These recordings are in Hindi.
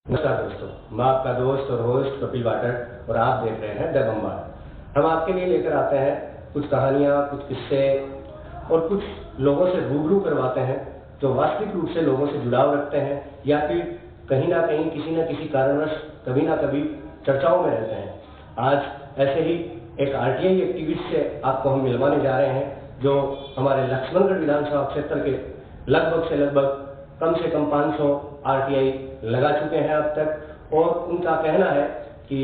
नमस्कार दोस्तों, मैं आपका दोस्त और होस्ट कपिल वाटर और आप देख रहे हैं द बम्बार। हम आपके लिए लेकर आते हैं कुछ कहानियाँ, कुछ किस्से और कुछ लोगों से रूबरू करवाते हैं जो वास्तविक रूप से लोगों से जुड़ाव रखते हैं या फिर कहीं ना कहीं किसी न किसी कारणवश कभी ना कभी चर्चाओं में रहते हैं। आज ऐसे ही एक आरटीआई एक्टिविस्ट से आपको हम मिलवाने जा रहे हैं जो हमारे लक्ष्मणगढ़ विधानसभा क्षेत्र के लगभग कम से कम 500 आरटीआई लगा चुके हैं अब तक, और उनका कहना है कि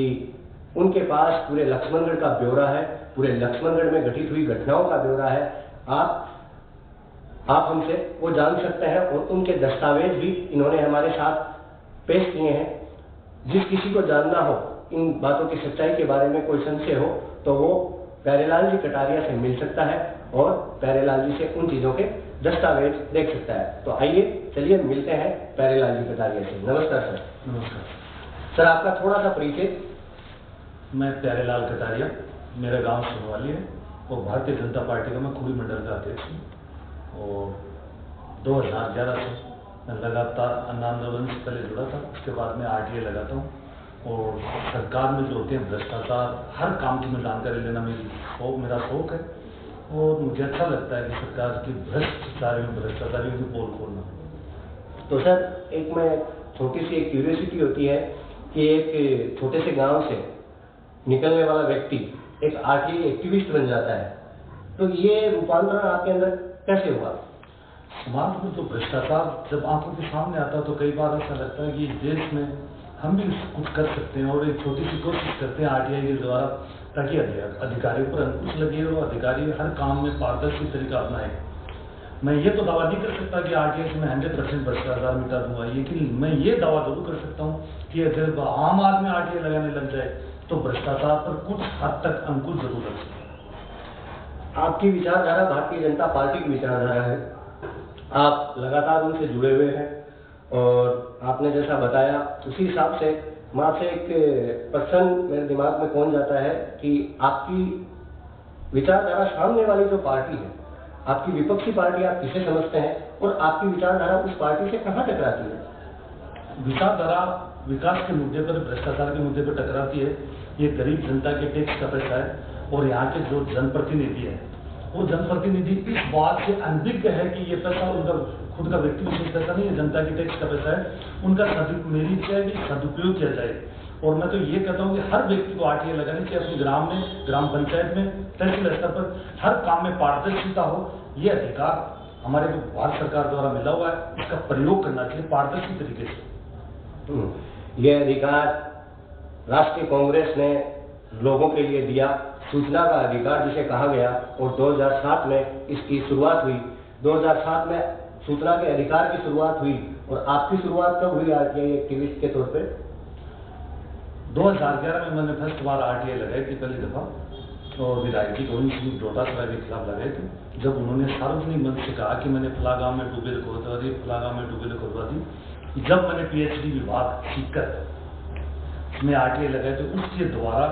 उनके पास पूरे लक्ष्मणगढ़ का ब्यौरा है, पूरे लक्ष्मणगढ़ में घटित हुई घटनाओं का ब्यौरा है। आप हमसे वो जान सकते हैं और उनके दस्तावेज भी इन्होंने हमारे साथ पेश किए हैं। जिस किसी को जानना हो इन बातों की सच्चाई के बारे में, कोई संशय हो, तो वो प्यारेलाल जी कटारिया से मिल सकता है और प्यारेलाल जी से उन चीजों के दस्तावेज देख सकता है। तो आइए चलिए मिलते हैं प्यारेलाल जी कटारिया से। नमस्कार सर। नमस्कार सर, आपका थोड़ा सा परिचय। मैं प्यारेलाल कटारिया, मेरा गांव सुनवाली है और भारतीय जनता पार्टी का मैं खुड़ी मंडल का अध्यक्ष हूँ। और 2011 से मैं लगातार अन्न आंदोलन से पहले जुड़ा था, उसके बाद मैं आरटीआई लगाता हूँ। और सरकार में जो होते हैं भ्रष्टाचार, हर काम की मैं जानकारी लेना मेरा शौक है और मुझे अच्छा लगता है कि सरकार की भ्रष्टाचारियों की पोल खोलना। तो सर, एक मैं छोटी सी एक क्यूरियोसिटी होती है कि एक छोटे से गांव से निकलने वाला व्यक्ति एक आरटीआई एक्टिविस्ट बन जाता है, तो ये रूपांतरण आपके अंदर कैसे हुआ? समाज में जो भ्रष्टाचार जब आंखों के सामने आता है तो कई बार ऐसा लगता है कि देश में हम भी कुछ कर सकते हैं और एक छोटी सी कोशिश करते हैं आरटीआई के द्वारा, ताकि अधिकारियों पर अंकुश लगे और अधिकारी हर काम में पारदर्शी तरीका अपनाए। मैं ये तो दावा नहीं कर सकता कि आरटीआई से मैं 100% भ्रष्टाचार मिटा दूंगा, लेकिन मैं ये दावा जरूर कर सकता हूँ कि अगर आम आदमी आरटीआई लगाने लग जाए तो भ्रष्टाचार पर कुछ हद तक अंकुश जरूर लग सकता है। आपकी विचारधारा भारतीय जनता पार्टी की विचारधारा है, आप लगातार उनसे जुड़े हुए हैं और आपने जैसा बताया उसी हिसाब से मैं आपसे एक प्रश्न मेरे दिमाग में कौन जाता है कि आपकी विचारधारा सामने वाली जो पार्टी है, आपकी विपक्षी पार्टी, आप किसे समझते हैं और आपकी विचारधारा उस पार्टी से कहाँ टकराती है? विचारधारा विकास के मुद्दे पर, भ्रष्टाचार के मुद्दे पर टकराती है। ये गरीब जनता के टैक्स का पैसा है और यहाँ के जो जनप्रतिनिधि है वो जनप्रतिनिधि इस बात से अनभिज्ञ है कि ये पैसा उनका खुद का व्यक्ति विशेष पैसा नहीं है, जनता की टैक्स का पैसा है। उनका मेरी इच्छा है कि सदुपयोग किया जाए और मैं तो ये कहता हूँ कि हर व्यक्ति को आरटीआई लगानी चाहिए। अपने ग्राम में, ग्राम पंचायत में, तहसील स्तर पर हर काम में पारदर्शिता हो। ये अधिकार हमारे को भारत सरकार द्वारा मिला हुआ है, इसका प्रयोग करना चाहिए पारदर्शी तरीके से। ये अधिकार राष्ट्रीय कांग्रेस ने लोगों के लिए दिया, सूचना का अधिकार जिसे कहा गया, और 2007 में इसकी शुरुआत हुई। 2007 में सूचना के अधिकार की शुरुआत हुई और आपकी शुरुआत कब हुई आरटीआई एक्टिविस्ट के तौर पे? 2011 में मैंने फर्स्ट बार आरटीआई लगाई थी, पहली दफा, और विधायक जी गोविंद सिंह डोटासरा के खिलाफ लगाए थे। जब उन्होंने सार्वजनिक मंच से कहा कि मैंने फला गांव में ट्यूबवेल खोदवा दी, फला गांव में ट्यूबवेल खोदवा दी, जब मैंने पीएचडी विभाग सीखकर मैं आरटीआई लगाए तो उसके द्वारा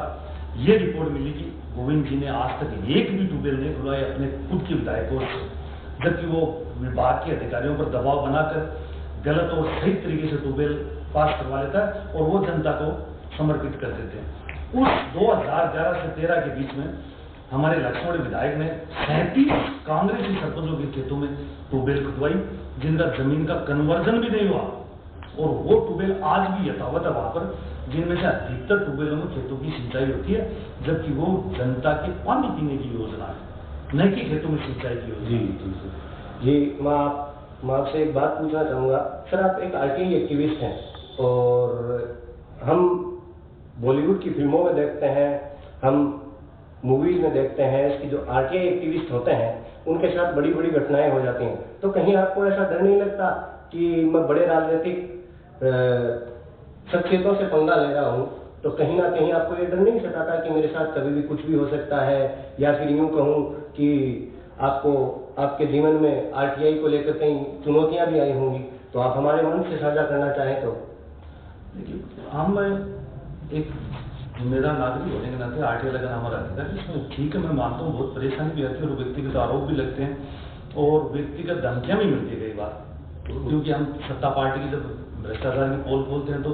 ये रिपोर्ट मिली कि गोविंद जी ने आज तक एक भी ट्यूबवेल नहीं खुलवाए अपने खुद के विधायकों से, जबकि वो विभाग के अधिकारियों पर दबाव बनाकर गलत और सही तरीके से ट्यूबवेल पास करवा लेता है और वो जनता को समर्पित कर देते हैं। उस 2011 से 13 के बीच में हमारे लक्ष्मण विधायक ने 37 कांग्रेसी सरपंचों के खेतों में ट्यूबवेल खुदवाई, जिनका जमीन का कन्वर्जन भी नहीं हुआ, और वो ट्यूबवेल आज भी यथावत है वहां पर, जिनमें से अधिकतर ट्यूबवेलों में खेतों की सिंचाई होती है, जबकि वो जनता के पानी पीने की योजना है, न कि खेतों में सिंचाई की योजना। जी, मैं आपसे एक बात पूछना चाहूँगा सर। आप एक आरटीआई एक्टिविस्ट हैं और हम बॉलीवुड की फिल्मों में देखते हैं, हम मूवीज में देखते हैं, इसकी जो आरटीआई एक्टिविस्ट होते हैं उनके साथ बड़ी बड़ी घटनाएं हो जाती हैं, तो कहीं आपको ऐसा डर नहीं लगता कि मैं बड़े राजनीतिक शख्सियतों से पंगा ले रहा हूँ, तो कहीं ना कहीं आपको ये डर नहीं सताता कि मेरे साथ कभी भी कुछ भी हो सकता है, या फिर यूं कहूँ कि आपको आपके जीवन में आरटीआई को लेकर कई चुनौतियां भी आई होंगी, तो आप हमारे मन से साझा करना चाहें तो? देखिए, हम एक मेरा नागरिक होने के नाते आरटीआई लगाना हमारा अधिकार है, इसमें ठीक है, मैं मानता हूँ बहुत परेशानी भी आती है और व्यक्तिगत आरोप भी लगते हैं और व्यक्तिगत धमकियां भी मिलती है कई बार, क्योंकि हम सत्ता पार्टी की जब भ्रष्टाचार की पोल खोलते हैं तो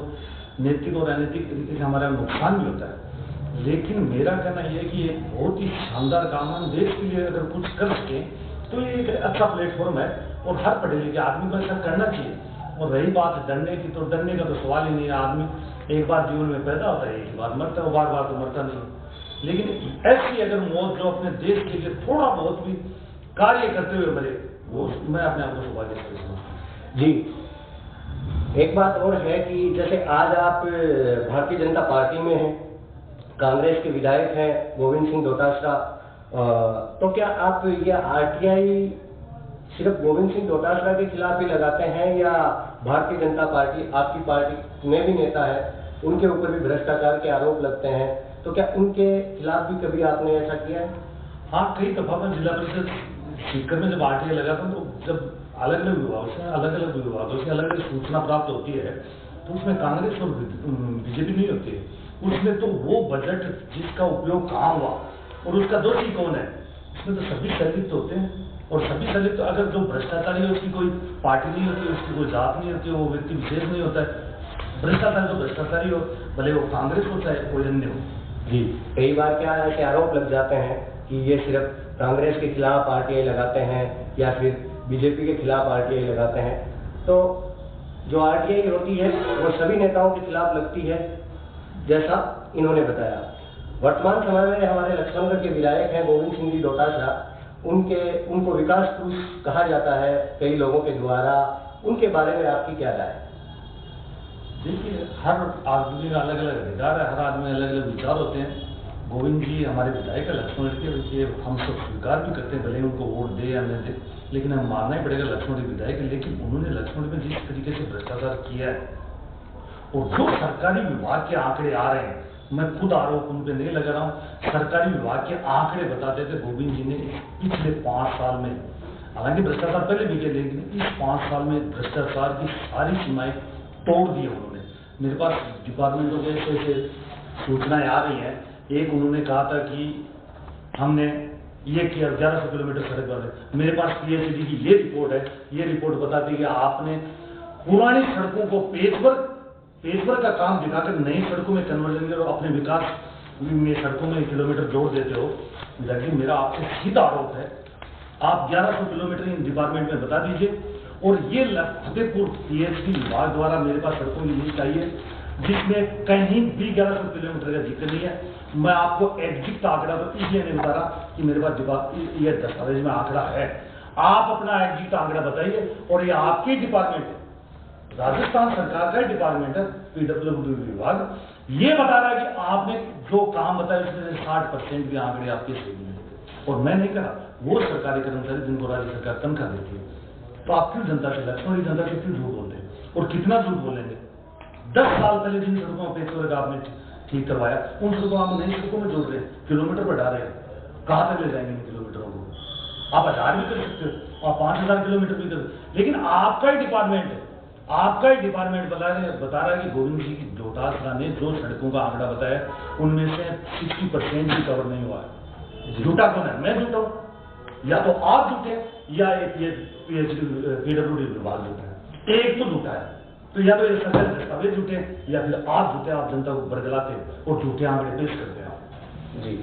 नैतिक और अनैतिक तरीके से हमारा नुकसान भी होता है। लेकिन मेरा कहना यह है कि ये बहुत ही शानदार काम है। हम देश के लिए अगर कुछ कर सकें तो ये एक अच्छा प्लेटफॉर्म है और हर पढ़े लिखे आदमी को ऐसा करना चाहिए। और रही बात डरने की, तो डरने का तो सवाल ही नहीं है। आदमी एक बार जीवन में पैदा होता है, एक ही बार मरता है, वो बार बार तो मरता नहीं। लेकिन ऐसी अगर मौत जो अपने देश के लिए थोड़ा बहुत भी कार्य करते हुए मरे, वो मैं अपने आप को सौभाग्यशाली समझता हूँ। जी, एक बात और है कि जैसे आज आप भारतीय जनता पार्टी में हैं, कांग्रेस के विधायक हैं गोविंद सिंह डोटासरा, तो क्या आप ये आरटीआई सिर्फ गोविंद सिंह डोटासरा के खिलाफ ही लगाते हैं या भारतीय जनता पार्टी, आपकी पार्टी में भी नेता है, उनके ऊपर भी भ्रष्टाचार के आरोप लगते हैं, तो क्या उनके खिलाफ भी कभी आपने ऐसा किया है? हाँ, कई दफा मैं जिला परिषद सीकर में जब आरटीआई लगाता हूँ तो जब अलग अलग विभागों से अलग अलग सूचना प्राप्त होती है तो उसमें कांग्रेस और बीजेपी नहीं होती है। उसमें तो वो बजट जिसका उपयोग कहाँ हुआ और उसका दोषी कौन है, उसमें तो सभी संलिप्त होते हैं। और सभी संलिप्त, अगर जो भ्रष्टाचारी है उसकी कोई पार्टी नहीं होती, उसकी कोई जात नहीं होती, वो व्यक्ति विशेष नहीं होता है। भ्रष्टाचारी तो भ्रष्टाचारी हो, भले वो कांग्रेस हो चाहे कोई अन्य हो। जी, कई बार क्या ऐसे आरोप लग जाते हैं कि ये सिर्फ कांग्रेस के खिलाफ आरटीआई लगाते हैं या फिर बीजेपी के खिलाफ आरटीआई लगाते हैं। तो जो आरटीआई होती है वो सभी नेताओं के खिलाफ लगती है, जैसा इन्होंने बताया। वर्तमान समय में हमारे लक्ष्मणगढ़ के विधायक हैं गोविंद सिंह जी डोटासरा, उनको विकास पुरुष कहा जाता है कई लोगों के द्वारा, उनके बारे में आपकी क्या राय है? देखिए, हर आदमी का अलग अलग अधिकार है, हर आदमी अलग अलग विचार होते हैं। गोविंद जी हमारे विधायक है लक्ष्मणगढ़ के, हम सब स्वीकार भी करते हैं, भले उनको वोट दे या नहीं दे, लेकिन हम मानना ही पड़ेगा लक्ष्मणगढ़ विधायक है। लेकिन उन्होंने लक्ष्मणगढ़ में जिस तरीके से भ्रष्टाचार किया है और जो सरकारी विभाग के आंकड़े आ रहे हैं, मैं खुद आरोप उन पर नहीं लगा रहा हूँ, सरकारी विभाग के आंकड़े बताते थे गोविंद जी ने पिछले 5 साल में, हालांकि भ्रष्टाचार पहले भी किया, लेकिन इस 5 साल में भ्रष्टाचार की सारी सीमाएं तोड़ दी उन्होंने। मेरे पास डिपार्टमेंटों के ऐसे सूचनाएं आ रही हैं। एक उन्होंने कहा था कि हमने ये किया 1100 किलोमीटर सड़क बने। मेरे पास पीएचडी की ये रिपोर्ट है, ये रिपोर्ट बताती है कि आपने पुरानी सड़कों को पेचवर्क का काम दिखाकर नई सड़कों में कन्वर्जन कर अपने विकास में सड़कों में किलोमीटर जोड़ देते हो। लेकिन मेरा आपसे सीधा आरोप है, आप 1100 किलोमीटर इन डिपार्टमेंट में बता दीजिए। और ये फतेहपुर पीएचडी विभाग द्वारा मेरे पास सड़कों की लिस्ट आई है जिसमें कहीं भी 1100 किलोमीटर का जिक्र नहीं है। मैं आपको एग्जैक्ट आंकड़ा तो इसलिए नहीं बता रहा कि मेरे पास ये दस्तावेज में आंकड़ा है। आप अपना एग्जैक्ट आंकड़ा बताइए। और ये आपकी डिपार्टमेंट है, राजस्थान सरकार का डिपार्टमेंट है पीडब्ल्यूडी विभाग, ये बता रहा है कि आपने जो काम बताया उसमें से 60% भी आंकड़े आपके सही नहीं है। और मैं नहीं कहा, वो सरकारी कर्मचारी जिनको राज्य सरकार तनख्वाह देती है। तो आप क्यों जनता से, लक्ष्मणगढ़ जनता से क्यों झूठ बोलते हैं और कितना झूठ बोलेंगे? 10 साल पहले जिन सड़कों में पेचवर्क आपने ठीक करवाया, उन सड़कों आप नई सड़कों में जोड़ रहे हैं, किलोमीटर बढ़ा रहे हैं। कहां तक ले जाएंगे इन किलोमीटरों को? आप 1000 भी कर सकते हो, आप 5000 किलोमीटर भी कर, लेकिन आपका ही डिपार्टमेंट है, आपका ही डिपार्टमेंट बता रहा है कि गोविंद जी की डोटासरा ने जो सड़कों का आंकड़ा बताया उनमें से 60% भी कवर नहीं हुआ है। झूठा कौन है? मैं झूठा हूं, या तो आप झूठे या पीडब्ल्यूडी विभाग झूठा है। एक तो झूठा है, तो या तो ये सरकारी दस्तावेज झूठे या फिर आप झूठे, आप जनता को बरगलाते और झूठे आंकड़े पेश करते हैं। जी,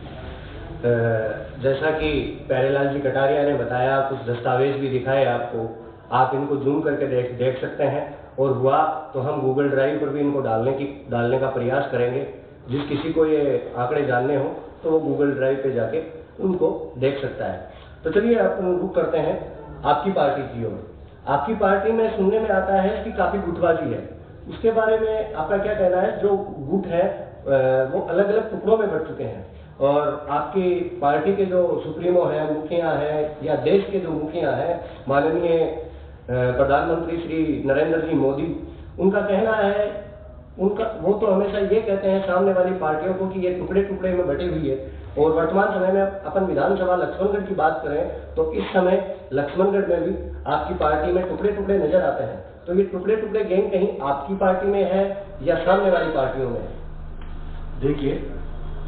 जैसा कि प्यारेलाल जी कटारिया ने बताया, कुछ दस्तावेज भी दिखाए आपको, आप इनको जूम करके देख सकते हैं। और हुआ तो हम गूगल ड्राइव पर भी इनको डालने का प्रयास करेंगे। जिस किसी को ये आंकड़े जानने हो तो वो गूगल ड्राइव पे जाके उनको देख सकता है। तो चलिए आप रुक करते हैं आपकी पार्टी की ओर। आपकी पार्टी में सुनने में आता है कि काफी गुटबाजी है, उसके बारे में आपका क्या कहना है? जो गुट है वो अलग अलग टुकड़ों में बढ़ चुके हैं और आपकी पार्टी के जो सुप्रीमो हैं, मुखिया हैं या देश के जो मुखिया हैं, माननीय प्रधानमंत्री श्री नरेंद्र जी मोदी, उनका कहना है, वो तो हमेशा ये कहते हैं सामने वाली पार्टियों को कि ये टुकड़े टुकड़े में बटी हुई है। और वर्तमान समय में अपन विधानसभा लक्ष्मणगढ़ की बात करें तो इस समय लक्ष्मणगढ़ में भी आपकी पार्टी में टुकड़े टुकड़े नजर आते हैं। तो ये टुकड़े टुकड़े गैंग कहीं आपकी पार्टी में है या सामने वाली पार्टियों में है? देखिए,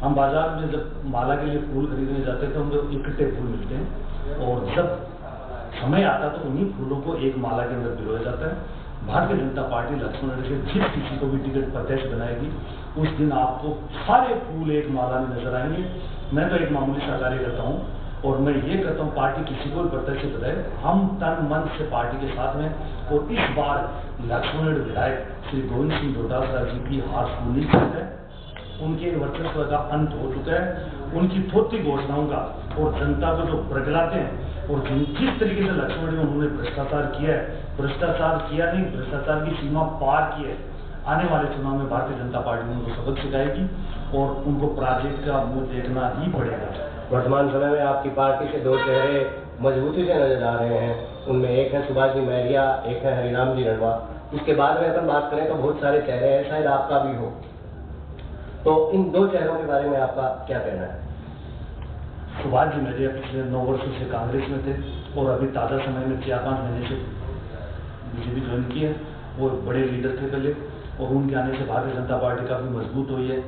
हम बाजार में जब माला के लिए फूल खरीदने जाते हैं तो हम लोग इकट्ठे फूल मिलते हैं और जब समय आता तो उन्हीं फूलों को एक माला के अंदर पिरोया जाता है। भारतीय जनता पार्टी लक्ष्मण से जिस किसी को भी टिकट प्रत्यक्ष बनाएगी उस दिन आपको सारे फूल एक माला में नजर आएंगे। मैं तो एक मामूली सा कार्यकर्ता हूँ और मैं ये कहता हूँ पार्टी किसी को भी प्रत्यक्ष बनाए, हम तन मन से पार्टी के साथ में। और इस बार लक्ष्मण विधायक श्री गोविंद सिंह डोटासरा जी की हार सुनिश्चित है, उनके वर्चस्व का अंत हो चुका है। उनकी थोथी घोषणाओं का और जनता को जो प्रगलाते हैं और जिस तरीके से लक्ष्मण में उन्होंने भ्रष्टाचार किया है, भ्रष्टाचार किया नहीं, भ्रष्टाचार की सीमा पार की है। आने वाले चुनाव में भारतीय जनता पार्टी उनको सबक सिखाएगी और उनको पराजित का मुंह देखना ही पड़ेगा। वर्तमान समय में आपकी पार्टी से दो चेहरे मजबूती से नजर आ रहे हैं, उनमें एक है सुभाष जी महरिया, एक है हरिराम जी रणवा। उसके बाद में अपन बात करें तो बहुत सारे चेहरे हैं, शायद आपका भी हो, तो इन दो चेहरों के बारे में आपका क्या कहना है? सुभाष जी महरिया पिछले 9 वर्षों से कांग्रेस में थे और अभी ताज़ा समय में 4-5 महीने से बीजेपी ज्वाइन की है। वो बड़े लीडर थे पहले और उनके आने से भारतीय जनता पार्टी काफ़ी मजबूत हुई है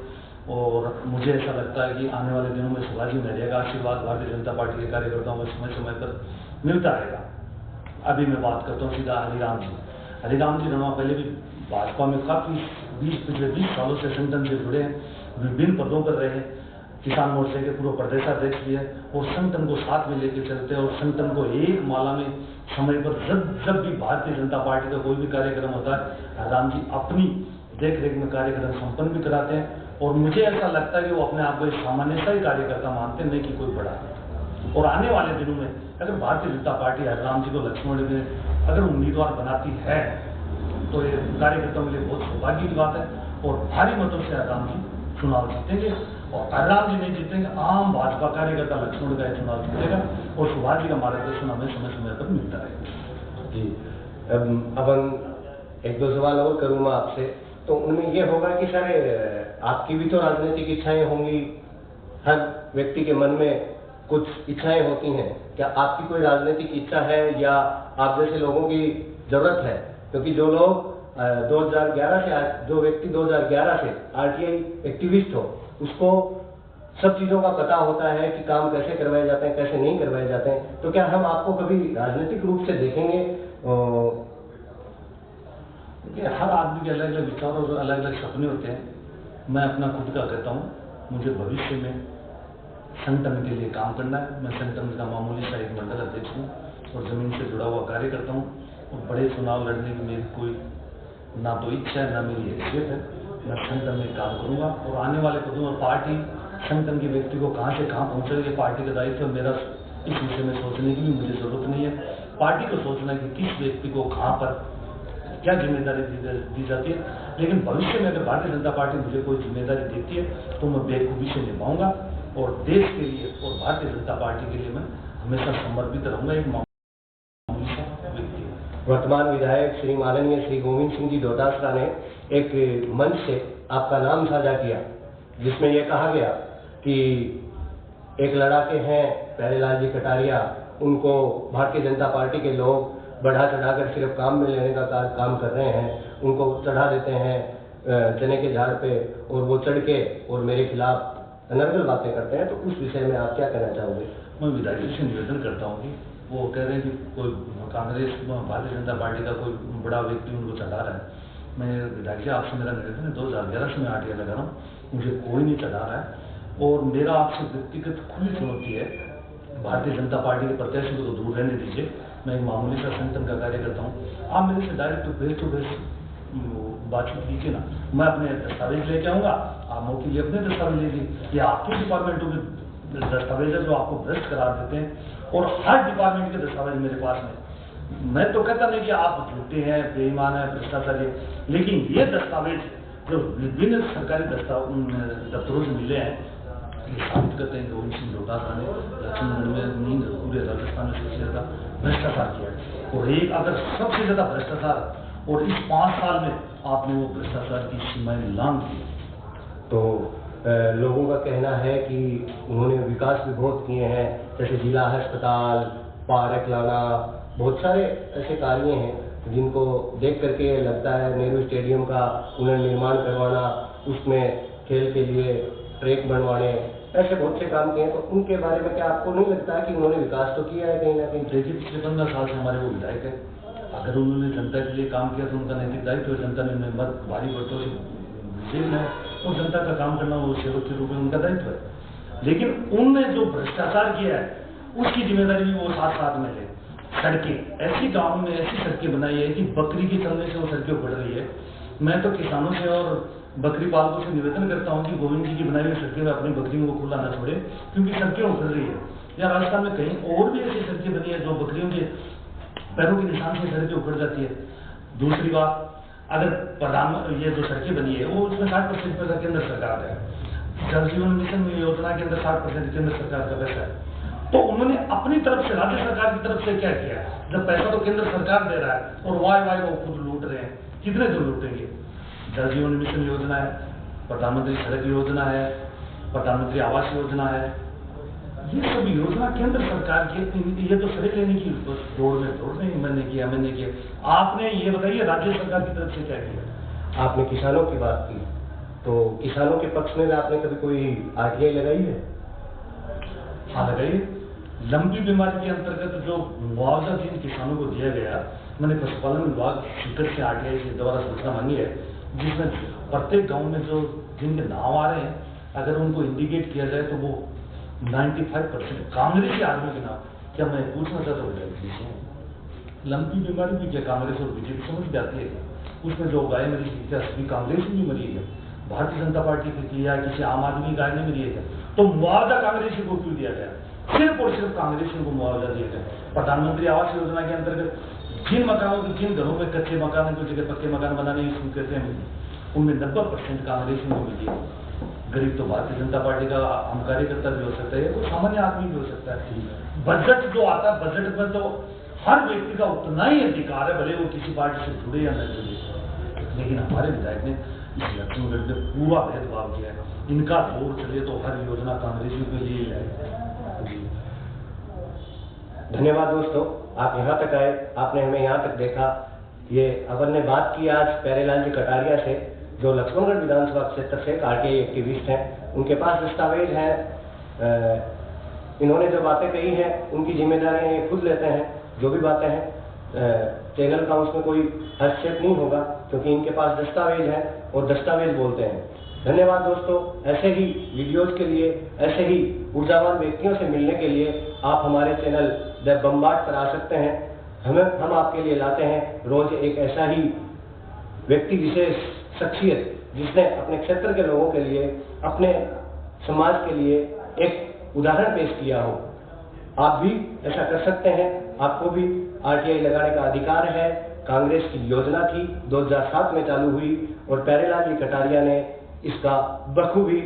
और मुझे ऐसा लगता है कि आने वाले दिनों में सुभाष जी महरिया का आशीर्वाद भारतीय जनता पार्टी के कार्यकर्ताओं को समय समय पर मिलता रहेगा। अभी मैं बात करता हूँ सीधा हरिराम जी रणवा पहले भी भाजपा में काफ़ी पिछले 20 सालों से संगठन से जुड़े हैं, विभिन्न पदों पर रहे हैं, किसान मोर्चे के पूर्व प्रदेशाध्यक्ष भी है और संगठन को साथ में लेकर चलते हैं और संगठन को एक माला में समय पर जब भी भारतीय जनता पार्टी का कोई भी कार्यक्रम होता है राम जी अपनी देखरेख में कार्यक्रम संपन्न भी कराते हैं। और मुझे ऐसा लगता है कि वो अपने आप को एक सामान्य सा ही कार्यकर्ता मानते नहीं कि कोई बड़ा है। और आने वाले दिनों में अगर भारतीय जनता पार्टी हरिराम जी को लक्ष्मण में अगर उम्मीदवार बनाती है तो ये कार्यकर्ताओं के लिए बहुत सौभाग्य की बात है और भारी मतों से हरिराम जी चुनाव जीतेंगे। और हरिराम जी नहीं जीतेंगे, आम भाजपा कार्यकर्ता लक्ष्मण का चुनाव जीतेगा और सुभाष जी का मार्गदर्शन हमें समय समय पर मिलता रहेगा। जी, अब एक दो सवाल और करूँगा आपसे, तो उनमें ये होगा कि सर आपकी भी तो राजनीतिक इच्छाएं होंगी, हर व्यक्ति के मन में कुछ इच्छाएं होती हैं, क्या आपकी कोई राजनीतिक इच्छा है या आप जैसे लोगों की जरूरत है? क्योंकि जो लोग 2011 से जो व्यक्ति 2011 से आरटीआई एक्टिविस्ट हो, उसको सब चीज़ों का पता होता है कि काम कैसे करवाए जाते हैं, कैसे नहीं करवाए जाते हैं, तो क्या हम आपको कभी राजनीतिक रूप से देखेंगे? हर आदमी के अलग अलग विचार और अलग अलग सपने होते हैं। मैं अपना खुद का कहता हूँ, मुझे भविष्य में संगठन के लिए काम करना है। मैं संगठन का मामूली सा एक मंडल अध्यक्ष हूँ और जमीन से जुड़ा हुआ कार्य करता हूँ और बड़े चुनाव लड़ने की मेरी कोई ना तो इच्छा है ना मेरी हैसियत है। मैं संगठन में काम करूंगा और आने वाले पदों में पार्टी संगठन के व्यक्ति को कहां से कहां पहुंचाएगी पार्टी का दायित्व मेरा। इस विषय में सोचने की भी मुझे जरूरत नहीं है। पार्टी को सोचना है कि किस व्यक्ति को कहां पर क्या जिम्मेदारी दी जाती है। लेकिन भविष्य में अगर भारतीय जनता पार्टी मुझे कोई जिम्मेदारी देती है तो मैं बेखूबी से निभाऊंगा और देश के लिए और भारतीय जनता पार्टी के लिए मैं हमेशा समर्पित रहूंगा। एक मामूली सा व्यक्ति। वर्तमान विधायक श्री माननीय श्री गोविंद सिंह जी डोटासरा ने एक मंच से आपका नाम साझा किया, जिसमें यह कहा गया कि एक लड़ाके हैं प्यारेलाल जी कटारिया, उनको भारतीय जनता पार्टी के लोग बढ़ा चढ़ाकर सिर्फ काम में लेने का काम कर रहे हैं, उनको चढ़ा देते हैं चने के झाड़ पे और वो चढ़ के और मेरे खिलाफ अनर्गल बातें करते हैं। तो उस विषय में आप क्या कहना चाहोगे? मैं विधायक जी से निवेदन करता हूँ कि वो कह रहे हैं कि कोई कांग्रेस भारतीय जनता पार्टी का कोई बड़ा व्यक्ति उनको चढ़ा रहा है। मैं विधायक जी आपसे मेरा निवेदन है, 2011 से मैं आरटीआई लगा रहा हूँ, मुझे कोई नहीं चढ़ा रहा है और मेरा आपसे व्यक्तिगत खुली चुनौती है। भारतीय जनता पार्टी के प्रत्याशी को तो दूर रहने दीजिए, मैं एक मामूली सा संगठन का कार्य करता हूँ। आप मेरे से डायरेक्ट टू फेस बातचीत कीजिए ना, मैं अपने दस्तावेज लेके आऊँगा, आप मौके लिए अपने दस्तावेज लीजिए। या आपके डिपार्टमेंटों के दस्तावेज जो आपको भ्रष्ट करार देते हैं और हर डिपार्टमेंट के दस्तावेज मेरे पास में। मैं तो कहता नहीं कि आप झूठे हैं, बेईमान हैं, भ्रष्टाचारी, लेकिन ये दस्तावेज जो विभिन्न सरकारी दफ्तरों से मिले हैं ये साबित करते हैं कि गोविंद सिंह डोटासरा ने लक्ष्मणगढ़ में पूरे राजस्थान में सबसे ज्यादा भ्रष्टाचार किया है। और एक अगर सबसे ज्यादा भ्रष्टाचार और इस 5 साल में आपने वो भ्रष्टाचार की सीमाएं लांघ दी। तो लोगों का कहना है कि उन्होंने विकास भी बहुत किए हैं, जैसे जिला अस्पताल, पार्क लाना, बहुत सारे ऐसे कार्य हैं जिनको देख करके लगता है नेहरू स्टेडियम का पुनर्निर्माण करवाना, उसमें खेल के लिए ट्रैक बनवाने, ऐसे बहुत से काम किए हैं। तो उनके बारे में क्या आपको नहीं लगता है कि उन्होंने विकास तो किया है कहीं ना कहीं? देखिए पिछले 15 साल से हमारे वो विधायक है अगर उन्होंने जनता के लिए काम किया तो उनका नैतिक दायित्व है, जनता ने उन्हें मत भारी वोटों से जेल में और जनता का काम करना वो सेवक के रूप में उनका दायित्व है। लेकिन उनने जो भ्रष्टाचार किया है उसकी जिम्मेदारी भी वो साथ साथ में ले। सड़कें ऐसी गांव में ऐसी सड़कें बनाई है कि बकरी के चलने से वो सड़कें उखड़ रही है। मैं तो किसानों से और बकरी पालकों से निवेदन करता हूं कि गोविंद जी की बनाई हुई सड़कें में अपनी बकरियों को खुला न छोड़े, क्योंकि सड़कें उखड़ रही है। या राजस्थान में कहीं और भी ऐसी सड़कें बनी है जो बकरियों के पैरों के निशान से सड़कें उखड़ जाती है। दूसरी बात, अगर ये जो सड़कें बनी है वो उसमें 60% पैसा केंद्र सरकार है। जल जीवन मिशन योजना के अंदर 60% केंद्र सरकार का पैसा है। तो उन्होंने अपनी तरफ से, राज्य सरकार की तरफ से क्या किया? जब पैसा तो केंद्र सरकार दे रहा है और वाई वो खुद लूट रहे हैं, कितने जो लूटेंगे? जल जीवन मिशन योजना है, प्रधानमंत्री सड़क योजना है, प्रधानमंत्री आवास योजना है, ये सब योजना केंद्र सरकार की। ये तो सड़क लेने की दौड़ नहीं, मैंने किया। आपने ये बताइए राज्य सरकार की तरफ से क्या किया? आपने किसानों की बात की, तो किसानों के पक्ष में आपने कभी कोई RTI लगाई है? हाँ लगाइए। लंबी बीमारी के अंतर्गत जो मुआवजा जिन किसानों को दिया गया, मैंने पशुपालन विभाग सीकर से RTI के द्वारा सूचना मांगी है, जिसमें प्रत्येक गांव में जो जिनके नाम आ रहे हैं, अगर उनको इंडिकेट किया जाए तो वो 95% कांग्रेसी आदमी के नाम। क्या मैं पूछना चाहता हूँ, लंबी बीमारी भी क्या कांग्रेस और बीजेपी समझ जाती है? उसमें जो गाय मरी थी क्या सभी कांग्रेस भी मरी है? भारतीय जनता पार्टी की थी या किसी आम आदमी गाय ने मरी है? तो मुआवजा कांग्रेसी को क्यों दिया गया? सिर्फ और सिर्फ कांग्रेसियों को मुआवजा दिया गया। प्रधानमंत्री आवास योजना के अंतर्गत जिन मकानों की, जिन घरों में कच्चे मकान की जगह पक्के मकान बनाने की शुरू करते हैं, उनमें 90% कांग्रेसियों को मिली है। गरीब तो भारतीय जनता पार्टी का हम कार्यकर्ता भी हो सकता है, वो सामान्य आदमी भी हो सकता है। बजट जो आता है, बजट में तो हर व्यक्ति का उतना ही अधिकार है, भले वो किसी पार्टी से जुड़े या न जुड़े। लेकिन हमारे विधायक ने इस लक्ष्मणगढ़ में पूरा भेदभाव किया है। इनका जोर चले तो हर योजना कांग्रेसियों के लिए है। धन्यवाद दोस्तों, आप यहाँ तक आए, आपने हमें यहाँ तक देखा। ये अपन ने बात की आज प्यारेलाल जी कटारिया से, जो लक्ष्मणगढ़ विधानसभा क्षेत्र से RTI एक्टिविस्ट हैं। उनके पास दस्तावेज हैं, इन्होंने जो बातें कही हैं उनकी जिम्मेदारियां ये खुद लेते हैं। जो भी बातें हैं चैनल का उसमें कोई हस्तक्षेप नहीं होगा, क्योंकि इनके पास दस्तावेज हैं और दस्तावेज बोलते हैं। धन्यवाद दोस्तों, ऐसे ही वीडियोज के लिए, ऐसे ही ऊर्जावान व्यक्तियों से मिलने के लिए आप हमारे चैनल द बम्बार्ड पर आ सकते हैं। हम आपके लिए लाते हैं रोज एक ऐसा ही व्यक्ति विशेष, शख्सियत, जिसने अपने क्षेत्र के लोगों के लिए, अपने समाज के लिए एक उदाहरण पेश किया हो। आप भी ऐसा कर सकते हैं, आपको भी RTI लगाने का अधिकार है। कांग्रेस की योजना थी, 2007 में चालू हुई और प्यारेलाल जी कटारिया ने इसका बखूबी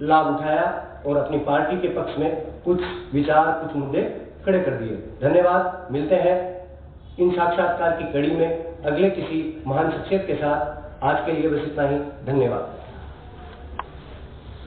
लाभ उठाया और अपनी पार्टी के पक्ष में कुछ विचार, कुछ मुद्दे खड़े कर दिए। धन्यवाद, मिलते हैं इन साक्षात्कार की कड़ी में अगले किसी महान शख्सियत के साथ। आज के लिए बस इतना ही, धन्यवाद।